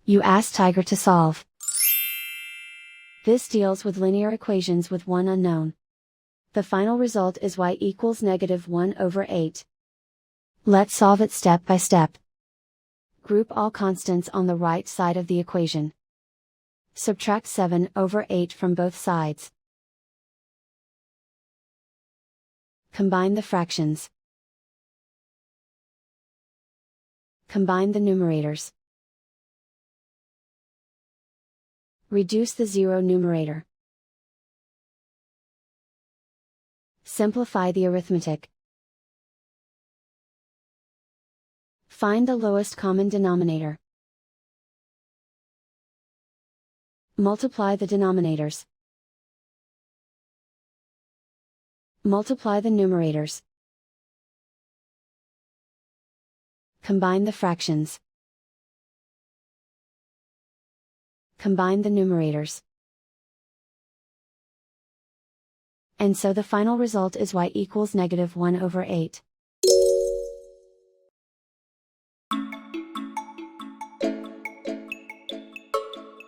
You ask Tiger to solve. This deals with linear equations with one unknown. The final result is y equals -1/8. Let's solve it step by step. Group all constants on the right side of the equation. Subtract 7/8 from both sides. Combine the fractions. Combine the numerators. Reduce the zero numerator. Simplify the arithmetic. Find the lowest common denominator. Multiply the denominators. Multiply the numerators. Combine the fractions. Combine the numerators. And so the final result is y equals -1/8.